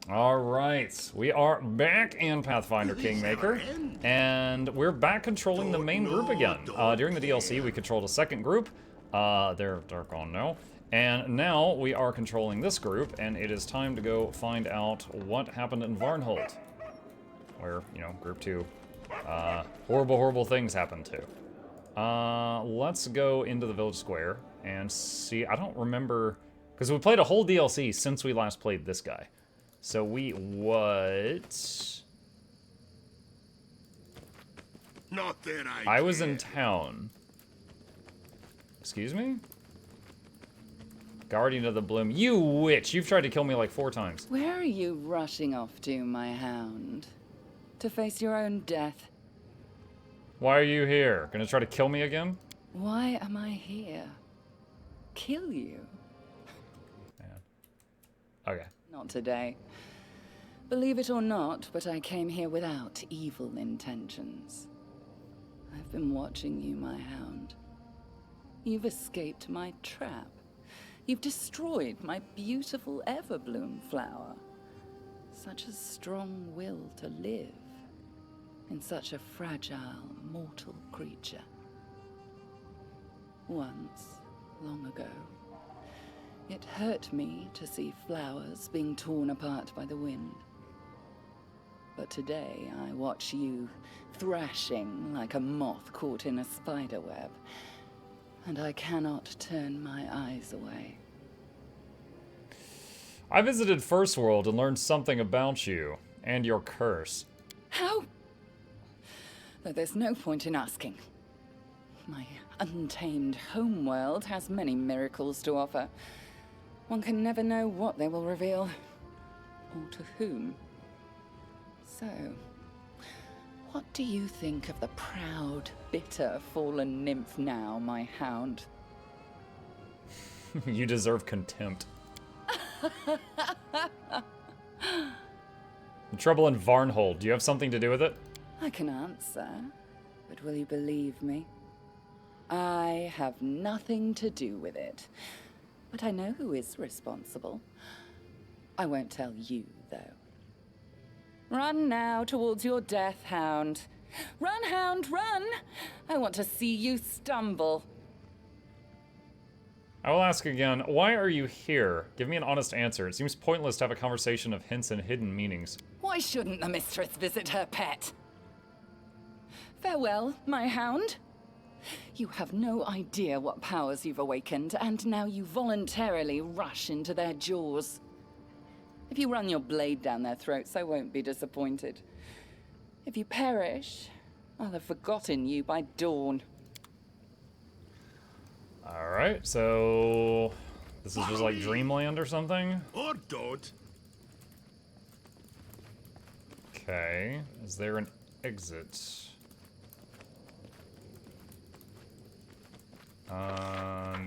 Alright, we are back in Pathfinder Kingmaker, and we're back controlling the main group again. During the DLC, we controlled a second group. They're gone now. And now we are controlling this group, and it is time to go find out what happened in Varnhold. Where, you know, Group 2, horrible, horrible things happened to. Let's go into the village square and see. I don't remember, because we played a whole DLC since we last played this guy. So what? Not that I was in town. Excuse me? Guardian of the Bloom. You witch! You've tried to kill me like 4 times. Where are you rushing off to, my hound? To face your own death? Why are you here? Gonna try to kill me again? Why am I here? Kill you? Man. Okay. Not today. Believe it or not, but I came here without evil intentions. I've been watching you, my hound. You've escaped my trap. You've destroyed my beautiful Everbloom flower. Such a strong will to live in such a fragile, mortal creature. Once, long ago, it hurt me to see flowers being torn apart by the wind. But today I watch you thrashing like a moth caught in a spider web, and I cannot turn my eyes away. I visited First World and learned something about you and your curse. How? Though there's no point in asking. My untamed homeworld has many miracles to offer. One can never know what they will reveal, or to whom. So, what do you think of the proud, bitter, fallen nymph now, my hound? You deserve contempt. The trouble in Varnhold, do you have something to do with it? I can answer, but will you believe me? I have nothing to do with it. But I know who is responsible. I won't tell you, though. Run now towards your death, hound. Run, hound, run! I want to see you stumble. I will ask again, why are you here? Give me an honest answer. It seems pointless to have a conversation of hints and hidden meanings. Why shouldn't the mistress visit her pet? Farewell, my hound. You have no idea what powers you've awakened, and now you voluntarily rush into their jaws. If you run your blade down their throats, I won't be disappointed. If you perish, I'll have forgotten you by dawn. Alright, so this is just like Dreamland or something? Or don't. Okay, is there an exit?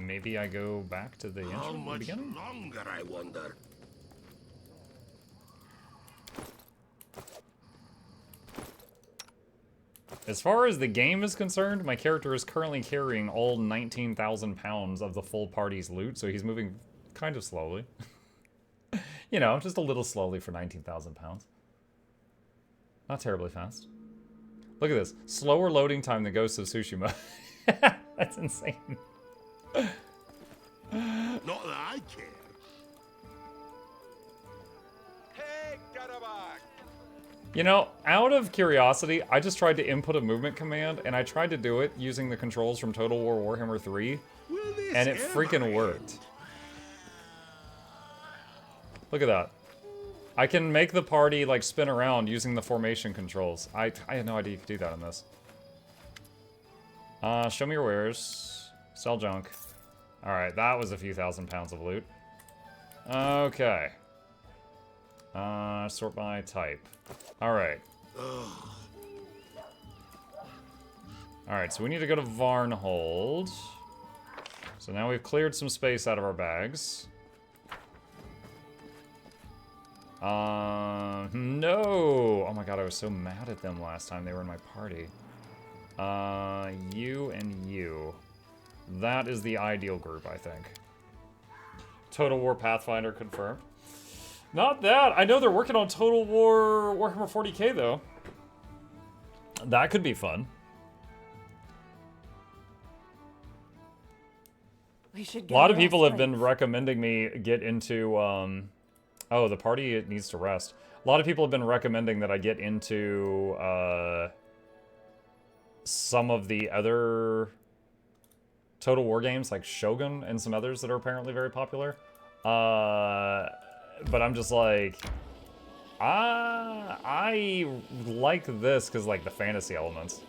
Maybe I go back to the How intro much beginning? longer, I wonder? As far as the game is concerned, my character is currently carrying all 19,000 pounds of the full party's loot, so he's moving kind of slowly. You know, just a little slowly for 19,000 pounds. Not terribly fast. Look at this. Slower loading time than Ghost of Tsushima. That's insane. Not that I care. You know, out of curiosity, I just tried to input a movement command, and I tried to do it using the controls from Total War Warhammer 3, and it freaking worked. Look at that. I can make the party, like, spin around using the formation controls. I had no idea you could do that on this. Show me your wares. Sell junk. Alright, that was a few thousand pounds of loot. Okay. Sort by type. Alright. Alright, so we need to go to Varnhold. So now we've cleared some space out of our bags. No! Oh my god, I was so mad at them last time they were in my party. You and you. That is the ideal group, I think. Total War Pathfinder confirmed. Not that. I know they're working on Total War Warhammer 40k though. That could be fun. We should A lot of people have been recommending me get into, oh, the party needs to rest. A lot of people have been recommending that I get into, some of the other Total War games, like Shogun and some others that are apparently very popular. But I'm just like, I like this because, like, the fantasy elements.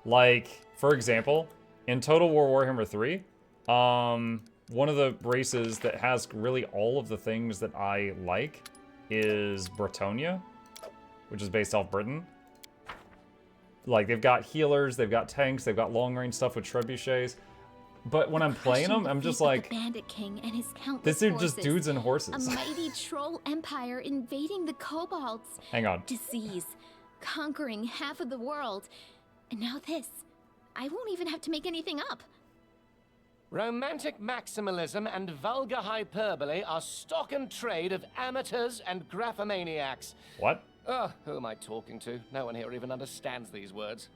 Like, for example, in Total War Warhammer 3, one of the races that has really all of the things that I like is Bretonia, which is based off Britain. Like, they've got healers, they've got tanks, they've got long-range stuff with trebuchets. But when I'm playing them, I'm just like, the Bandit King and his countless this is just forces. dudes and horses. A mighty troll empire invading the kobolds. Hang on. Disease, conquering half of the world. And now this. I won't even have to make anything up. Romantic maximalism and vulgar hyperbole are stock and trade of amateurs and graphomaniacs. What? Oh, who am I talking to? No one here even understands these words.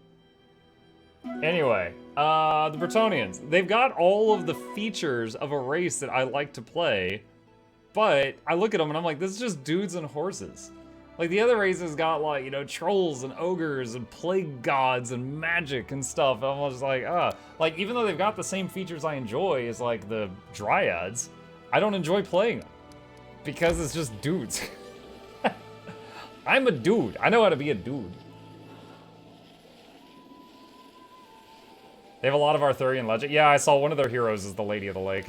Anyway, the Bretonians. They've got all of the features of a race that I like to play, but I look at them and I'm like, this is just dudes and horses. Like, the other races got, like, you know, trolls and ogres and plague gods and magic and stuff. And I'm just like, like, even though they've got the same features I enjoy as, like, the dryads, I don't enjoy playing them because it's just dudes. I'm a dude. I know how to be a dude. They have a lot of Arthurian legend. Yeah, I saw one of their heroes is the Lady of the Lake.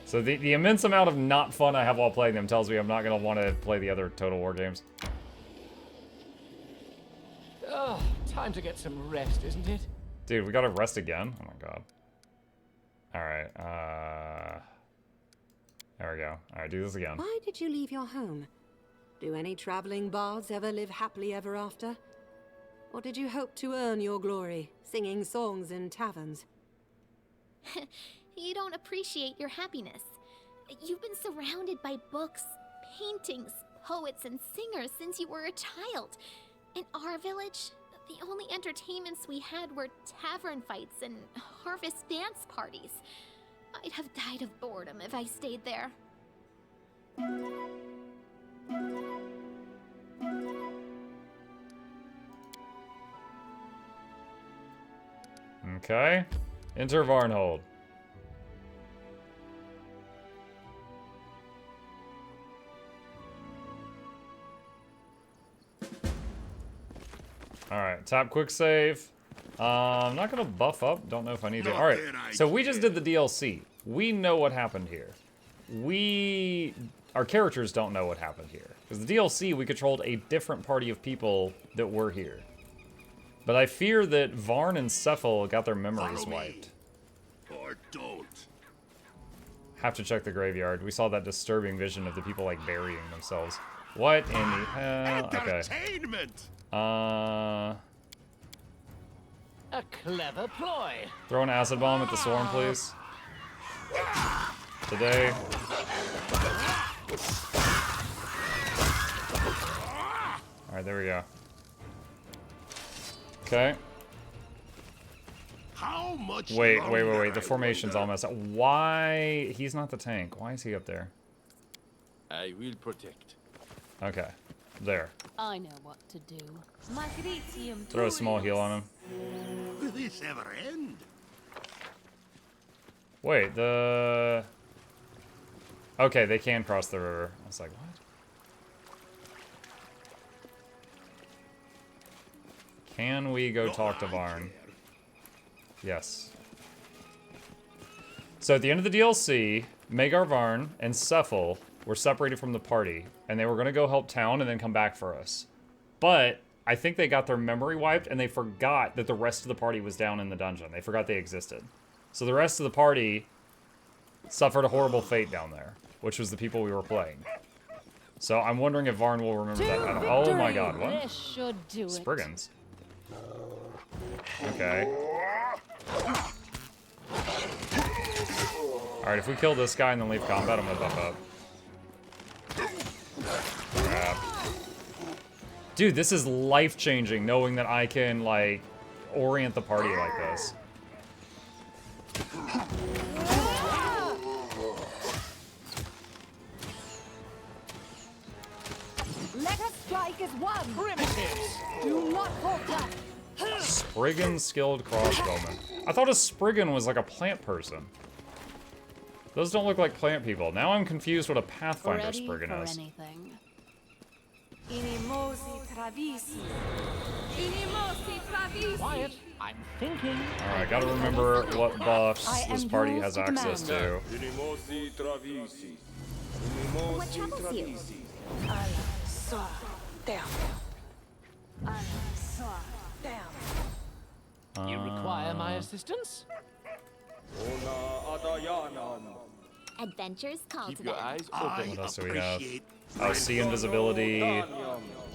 So the immense amount of not fun I have while playing them tells me I'm not going to want to play the other Total War games. Oh, time to get some rest, isn't it? Dude, we got to rest again? Oh my god. Alright, there we go. Alright, do this again. Why did you leave your home? Do any traveling bards ever live happily ever after? Or did you hope to earn your glory, singing songs in taverns? You don't appreciate your happiness. You've been surrounded by books, paintings, poets, and singers since you were a child. In our village, the only entertainments we had were tavern fights and harvest dance parties. I'd have died of boredom if I stayed there. Okay. Enter Varnhold. Alright, tap quick save. I'm not gonna buff up. Don't know if I need to. Alright, so we just did the DLC. We know what happened here. Our characters don't know what happened here. Because the DLC, we controlled a different party of people that were here. But I fear that Varn and Cephal got their memories wiped. Or don't. Have to check the graveyard. We saw that disturbing vision of the people, like, burying themselves. What in the hell? Okay. Entertainment! A clever ploy. Throw an acid bomb at the swarm, please. Today. Alright, there we go. Okay. How much Wait. longer, The I formation's all wonder? messed up. Why? He's not the tank. Why is he up there? I will protect. Okay. There. I know what to do. Magritium Throw a small heal on him. Will this ever end? Wait, okay, they can cross the river. I was like, what? Can we go talk to Varn? Yes. So at the end of the DLC, Magar, Varn, and Cephal were separated from the party, and they were going to go help town and then come back for us. But I think they got their memory wiped, and they forgot that the rest of the party was down in the dungeon. They forgot they existed. So the rest of the party suffered a horrible fate down there, which was the people we were playing. So I'm wondering if Varn will remember that. Oh my god, what? This should do it. Spriggans. Okay. Alright, if we kill this guy and then leave combat, I'm gonna buff up. Crap. Dude, this is life-changing, knowing that I can, like, orient the party like this. Let us strike as one. Primitives! Do not falter. Spriggan skilled crossbowman. I thought a Spriggan was like a plant person. Those don't look like plant people. Now I'm confused what a Pathfinder Ready Spriggan for is. anything. Inimosi travisi. Quiet, I'm thinking. Alright, gotta remember what buffs this party has access to. What troubles you? You require my assistance? Adventures call Keep to your them. eyes What open. else do we have? Appreciate Oh, see invisibility,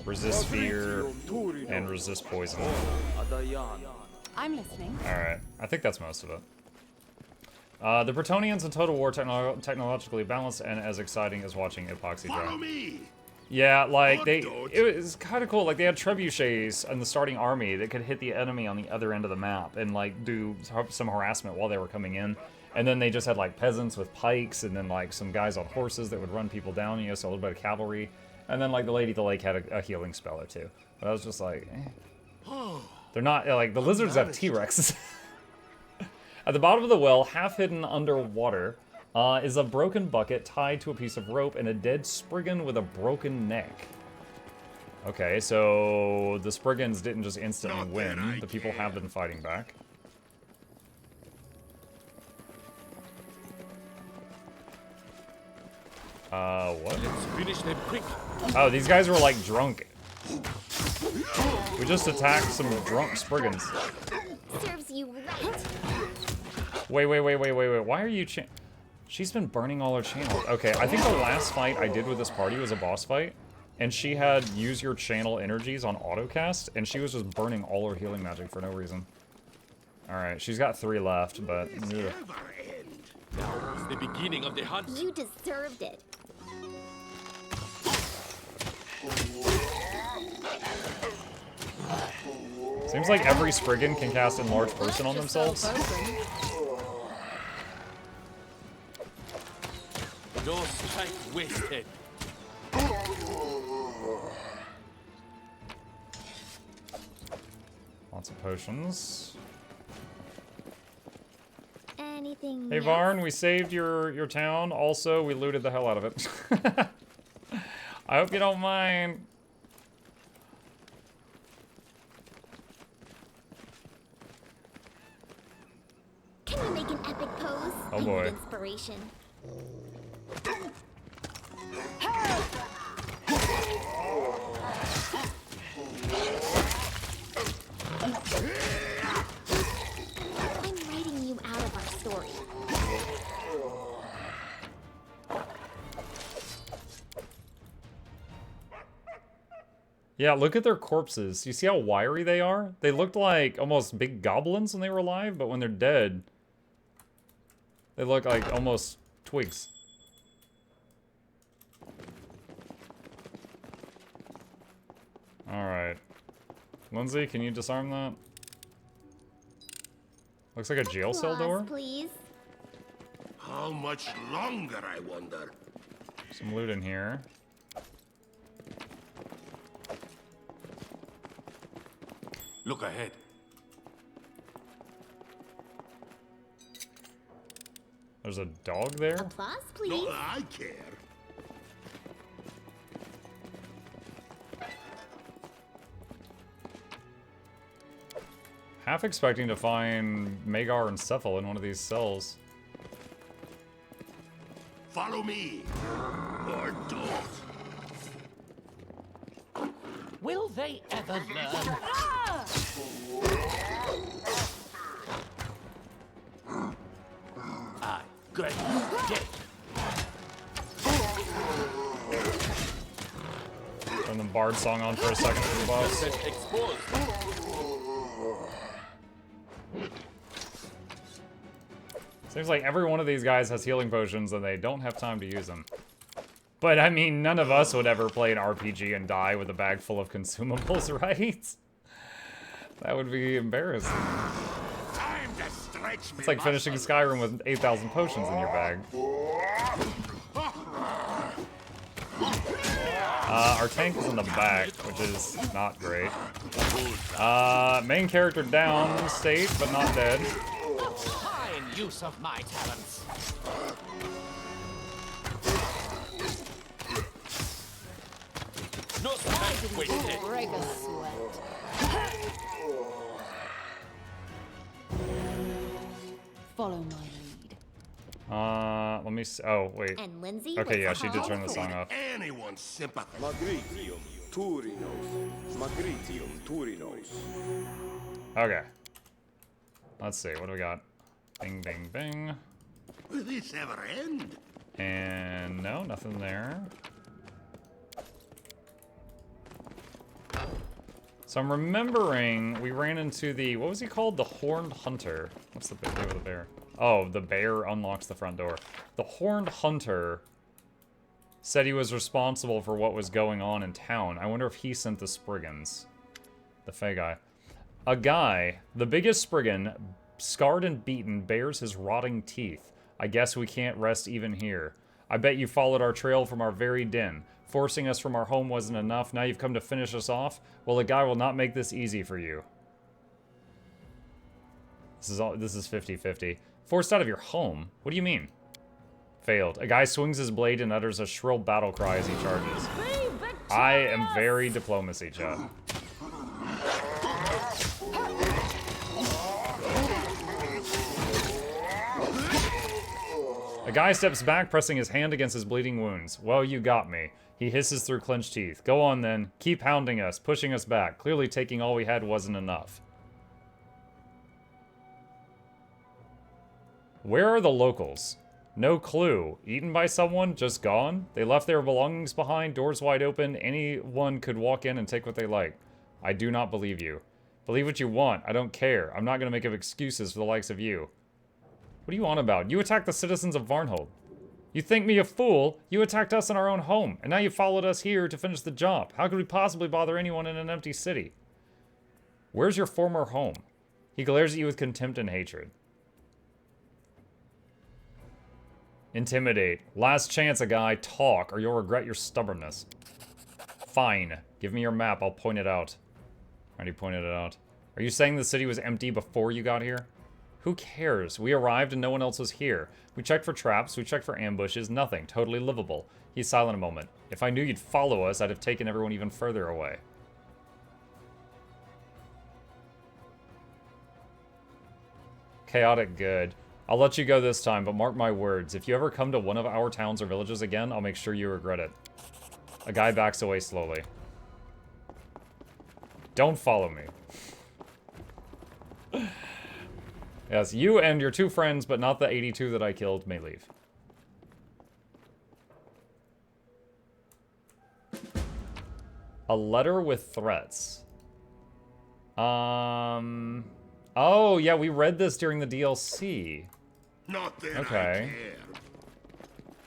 resist fear, and resist poison. I'm listening. Alright, I think that's most of it. The Bretonnians in Total War technologically balanced and as exciting as watching Epoxy Follow dry. me. Yeah, like Or they, don't. it was kind of cool. Like they had trebuchets in the starting army that could hit the enemy on the other end of the map and like do some harassment while they were coming in. And then they just had like peasants with pikes, and then like some guys on horses that would run people down. You know, so a little bit of cavalry. And then like the Lady of the Lake had a healing spell or two. But I was just like, they're not like the lizards have T-Rexes. At the bottom of the well, half hidden underwater, is a broken bucket tied to a piece of rope and a dead Spriggan with a broken neck. Okay, so the Spriggans didn't just instantly Not that win. I The people care. have been fighting back. What? Let's finish them quick. Oh, these guys were like drunk. We just attacked some drunk Spriggans. Serves you right. Wait. Why are you She's been burning all her channels. Okay, I think the last fight I did with this party was a boss fight, and she had use your channel energies on autocast, and she was just burning all her healing magic for no reason. Alright, she's got 3 left, but... ugh. Never end. Now is the beginning of the hunt. You deserved it. Seems like every Spriggan can cast Enlarge Person on themselves. No strength wasted. Lots of potions. Anything Hey else? Varn, we saved your town. Also, we looted the hell out of it. I hope you don't mind. Can you make an epic pose? Oh, I need boy. inspiration. I'm writing you out of our story. Yeah, look at their corpses. You see how wiry they are? They looked like almost big goblins when they were alive, but when they're dead, they look like almost twigs. Alright. Lindsay, can you disarm that? Looks like a jail cell Applause, door. please. How much longer, I wonder? Some loot in here. Look ahead. There's a dog there. Applause, please. No, I care. Half expecting to find Magar and Cephal in one of these cells. Follow me. Or don't. Will they ever learn? Aye. Great. Dead. Turn the bard song on for a second for the boss. Exposed. Seems like every one of these guys has healing potions and they don't have time to use them. But I mean, none of us would ever play an RPG and die with a bag full of consumables, right? That would be embarrassing. It's like finishing Skyrim with 8,000 potions in your bag. Our tank is in the back, which is not great. Main character down, state, but not dead. Fine use of my talents. No time wasted. Break a sweat. Follow my lead. Let me see. Oh, wait. And Lindsay Okay, was yeah, she did turn the called song off. Anyone's sympathy. Magritium Turinos. Magritium Turinos. Okay. Let's see, what do we got? Bing, bing, bing. Will this ever end? And no, nothing there. So I'm remembering we ran into the, what was he called? The Horned Hunter. What's the big deal with the bear? Oh, the bear unlocks the front door. The Horned Hunter said he was responsible for what was going on in town. I wonder if he sent the Spriggans. The Fey guy. A guy, the biggest Spriggan, scarred and beaten, bares his rotting teeth. I guess we can't rest even here. I bet you followed our trail from our very den. Forcing us from our home wasn't enough. Now you've come to finish us off? Well, the guy will not make this easy for you. This is 50-50. Forced out of your home? What do you mean? Failed. A guy swings his blade and utters a shrill battle cry as he charges. I am very diplomacy, chat. A guy steps back, pressing his hand against his bleeding wounds. Well, you got me. He hisses through clenched teeth. Go on then. Keep hounding us, pushing us back. Clearly taking all we had wasn't enough. Where are the locals? No clue. Eaten by someone? Just gone? They left their belongings behind, doors wide open. Anyone could walk in and take what they like. I do not believe you. Believe what you want. I don't care. I'm not going to make up excuses for the likes of you. What are you on about? You attacked the citizens of Varnhold. You think me a fool? You attacked us in our own home, and now you followed us here to finish the job. How could we possibly bother anyone in an empty city? Where's your former home? He glares at you with contempt and hatred. Intimidate. Last chance, a guy. Talk, or you'll regret your stubbornness. Fine. Give me your map. I'll point it out. Already pointed it out. Are you saying the city was empty before you got here? Who cares? We arrived and no one else was here. We checked for traps, we checked for ambushes, nothing. Totally livable. He's silent a moment. If I knew you'd follow us, I'd have taken everyone even further away. Chaotic good. I'll let you go this time, but mark my words. If you ever come to one of our towns or villages again, I'll make sure you regret it. A guy backs away slowly. Don't follow me. Yes, you and your 2 friends, but not the 82 that I killed, may leave. A letter with threats. Oh, yeah, we read this during the DLC. Not that Okay.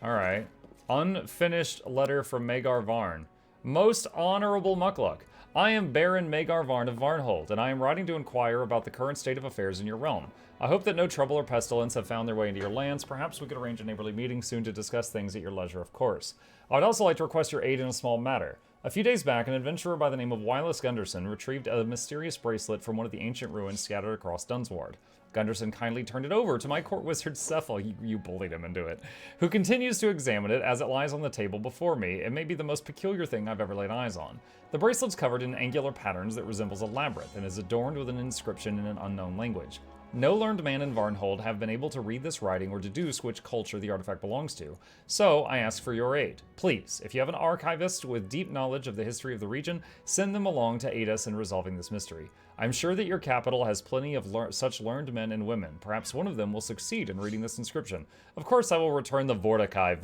I care. Alright. Unfinished letter from Magar Varn. Most Honorable Mukluk. I am Baron Magar Varn of Varnhold, and I am writing to inquire about the current state of affairs in your realm. I hope that no trouble or pestilence have found their way into your lands. Perhaps we could arrange a neighborly meeting soon to discuss things at your leisure, of course. I would also like to request your aid in a small matter. A few days back, an adventurer by the name of Wylus Gunderson retrieved a mysterious bracelet from one of the ancient ruins scattered across Dunsward. Gunderson kindly turned it over to my court wizard Cephal, you bullied him into it, who continues to examine it as it lies on the table before me. It may be the most peculiar thing I've ever laid eyes on. The bracelet's covered in angular patterns that resembles a labyrinth and is adorned with an inscription in an unknown language. No learned man in Varnhold have been able to read this writing or deduce which culture the artifact belongs to, so I ask for your aid. Please, if you have an archivist with deep knowledge of the history of the region, send them along to aid us in resolving this mystery. I'm sure that your capital has plenty of such learned men and women. Perhaps one of them will succeed in reading this inscription. Of course I will return the Vortikai.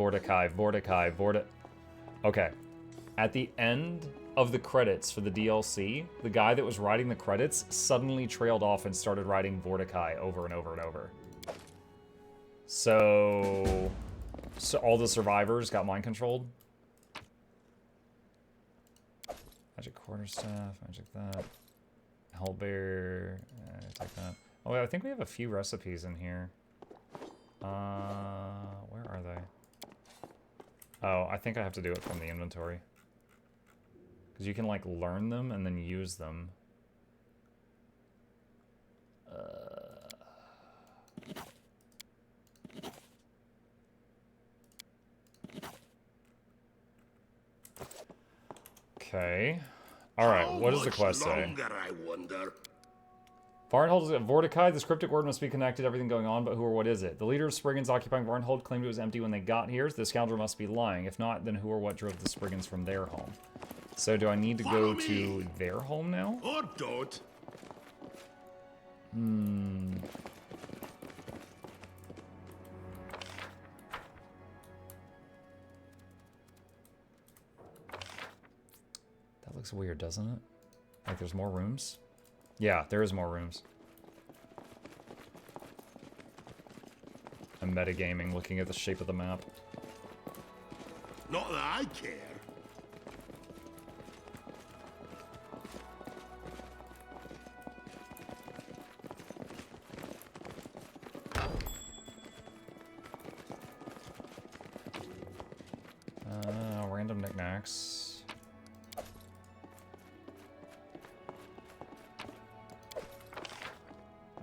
Okay. At the end of the credits for the DLC, the guy that was writing the credits suddenly trailed off and started writing Vortikai over and over and over. So all the survivors got mind controlled. Magic quarterstaff, magic that. Hellbear, take that. Oh, wait, I think we have a few recipes in here. Where are they? Oh, I think I have to do it from the inventory. Because you can, like, learn them and then use them. Okay. Alright, what does the quest say? I wonder. Varnhold is at Vorticai. This cryptic word must be connected to everything going on, but who or what is it? The leader of Spriggans occupying Varnhold claimed it was empty when they got here. The scoundrel must be lying. If not, then who or what drove the Spriggans from their home? So do I need to go to their home now? Or don't. That looks weird, doesn't it? Like there's more rooms? Yeah, there is more rooms. I'm metagaming, looking at the shape of the map. Not that I care. Random knickknacks.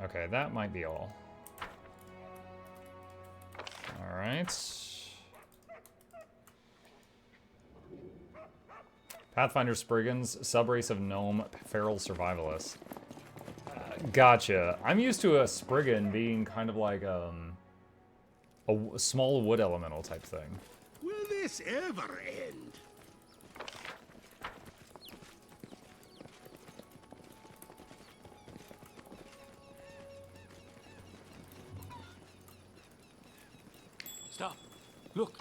Okay, that might be all. Alright. Pathfinder Spriggans, subrace of gnome, feral survivalist. Gotcha. I'm used to a Spriggan being kind of like a small wood elemental type thing. Will this ever end? Stop. Look.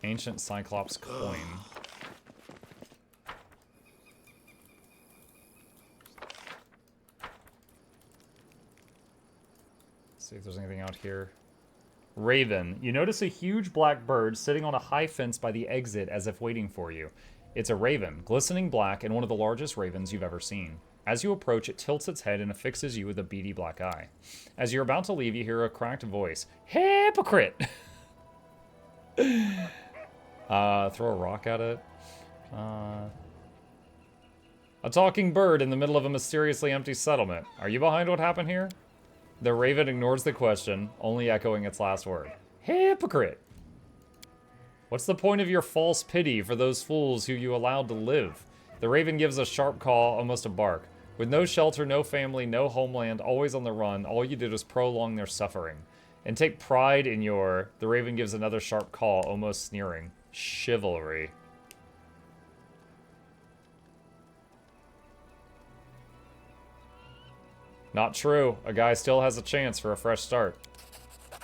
Ancient Cyclops coin. See if there's anything out here. Raven. You notice a huge black bird sitting on a high fence by the exit as if waiting for you. It's a raven, glistening black and one of the largest ravens you've ever seen. As you approach, it tilts its head and affixes you with a beady black eye. As you're about to leave, you hear a cracked voice. Hypocrite! Throw a rock at it. A talking bird in the middle of a mysteriously empty settlement. Are you behind what happened here? The raven ignores the question, only echoing its last word. Hypocrite! What's the point of your false pity for those fools who you allowed to live? The raven gives a sharp call, almost a bark. With no shelter, no family, no homeland, always on the run, all you did was prolong their suffering. And take pride in your... The raven gives another sharp call, almost sneering. Chivalry. Not true. A guy still has a chance for a fresh start.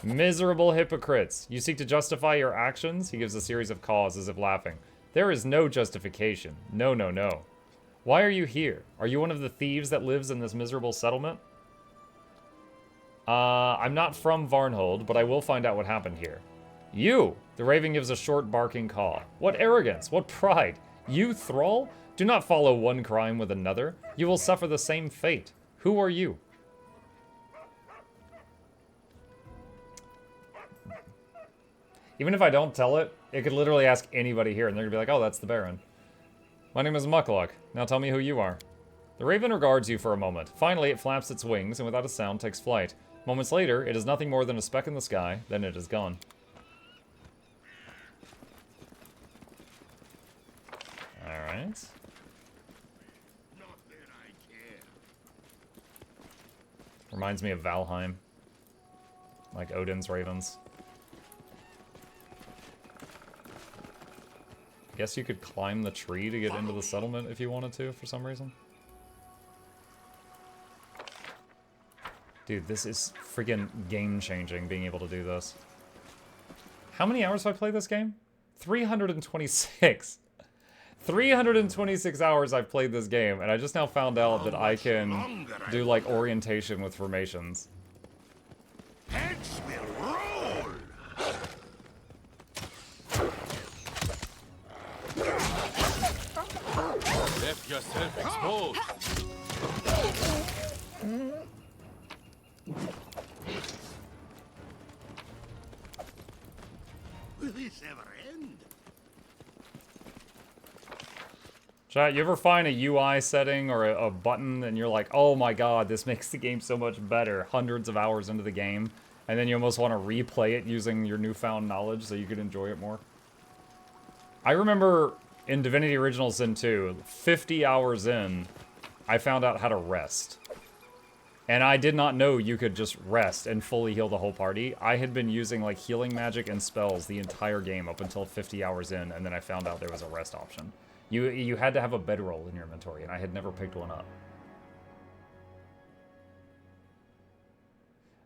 Miserable hypocrites. You seek to justify your actions? He gives a series of caws as if laughing. There is no justification. No, no, no. Why are you here? Are you one of the thieves that lives in this miserable settlement? I'm not from Varnhold, but I will find out what happened here. You! The raven gives a short barking caw. What arrogance! What pride! You, thrall? Do not follow one crime with another. You will suffer the same fate. Who are you? Even if I don't tell it, it could literally ask anybody here, and they're gonna be like, oh, that's the Baron. My name is Mukluk. Now tell me who you are. The raven regards you for a moment. Finally, it flaps its wings, and without a sound, takes flight. Moments later, it is nothing more than a speck in the sky, then it is gone. Alright. Reminds me of Valheim. Like Odin's ravens. I guess you could climb the tree to get into the settlement if you wanted to, for some reason. Dude, this is freaking game-changing, being able to do this. How many hours have I played this game? 326. 326 hours I've played this game, and I just now found out that I can do, like, orientation with formations. Catch Get yourself exposed. Will this ever end? Chat, you ever find a UI setting or a button and you're like, oh my god, this makes the game so much better, hundreds of hours into the game, and then you almost want to replay it using your newfound knowledge so you could enjoy it more? I remember in Divinity Original Sin 2, 50 hours in, I found out how to rest. And I did not know you could just rest and fully heal the whole party. I had been using like healing magic and spells the entire game up until 50 hours in, and then I found out there was a rest option. You had to have a bedroll in your inventory, and I had never picked one up.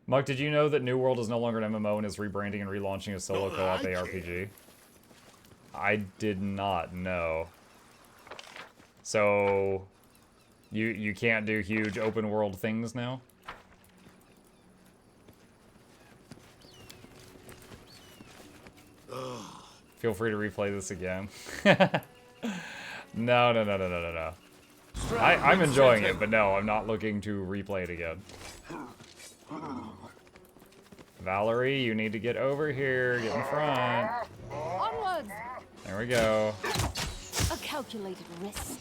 Muck, did you know that New World is no longer an MMO and is rebranding and relaunching a solo co-op ARPG? I did not know. So, you can't do huge open world things now? Feel free to replay this again. No. I'm enjoying it, but no, I'm not looking to replay it again. Valerie, you need to get over here, get in front. Onwards! There we go. A calculated risk.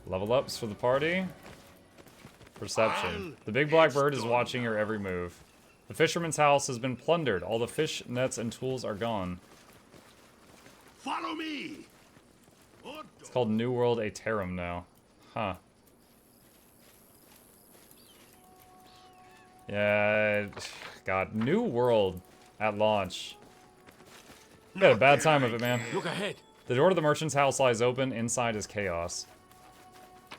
Level ups for the party. Perception. The big black bird is watching your every move. The fisherman's house has been plundered. All the fish nets and tools are gone. Follow me. It's called New World Aeterum now. Huh. Yeah, God, New World at launch. You had a bad time of it, man. Look ahead. The door to the merchant's house lies open. Inside is chaos.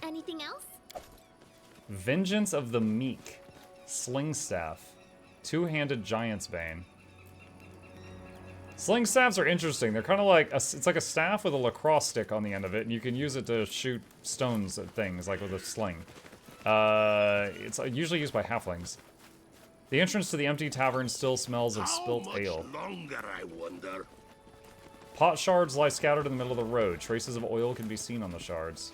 Anything else? Vengeance of the Meek. Sling Staff. Two-handed Giant's Bane. Sling staffs are interesting. They're kind of like, it's like a staff with a lacrosse stick on the end of it, and you can use it to shoot stones at things, like with a sling. It's usually used by halflings. The entrance to the empty tavern still smells of spilt ale. How much longer, I wonder? Pot shards lie scattered in the middle of the road. Traces of oil can be seen on the shards.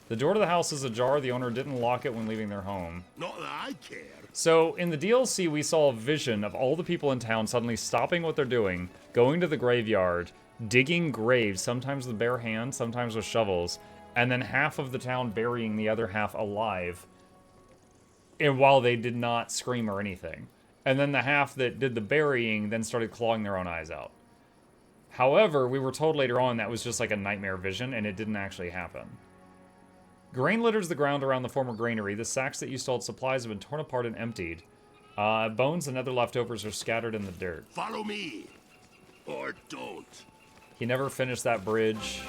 The door to the house is ajar. The owner didn't lock it when leaving their home. Not that I care. So, in the DLC, we saw a vision of all the people in town suddenly stopping what they're doing, going to the graveyard, digging graves, sometimes with bare hands, sometimes with shovels, and then half of the town burying the other half alive, and while they did not scream or anything. And then the half that did the burying then started clawing their own eyes out. However, we were told later on that was just like a nightmare vision, and it didn't actually happen. Grain litters the ground around the former granary. The sacks that you stole supplies have been torn apart and emptied. Bones and other leftovers are scattered in the dirt. Follow me. Or don't. He never finished that bridge.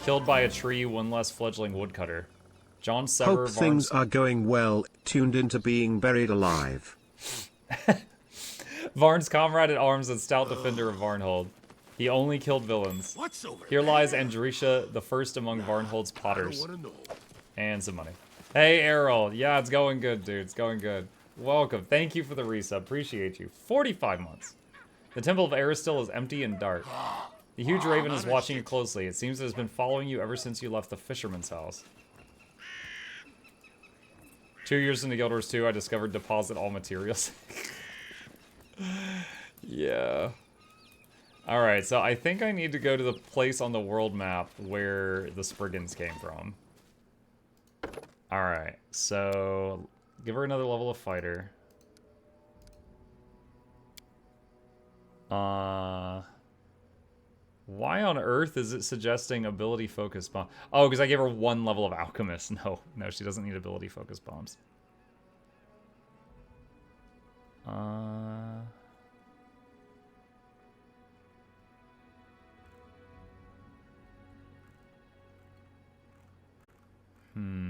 Killed by a tree, one less fledgling woodcutter. John Sever. Hope things are going well, tuned into being buried alive. Varn's comrade at arms and stout defender of Varnhold. He only killed villains. What's over Here there? lies Andrisha, the first among Varnhold's potters. I don't wanna know. And some money. Hey, Errol. Yeah, it's going good, dude. It's going good. Welcome. Thank you for the resub. Appreciate you. 45 months. The Temple of Aristil is empty and dark. The huge raven is watching you closely. It seems it has been following you ever since you left the fisherman's house. 2 years into Guild Wars 2, I discovered deposit all materials. Yeah. Alright, so I think I need to go to the place on the world map where the Spriggans came from. Alright, so give her another level of fighter. Why on earth is it suggesting ability focus bomb? Oh, because I gave her 1 level of alchemist. No, she doesn't need ability focus bombs.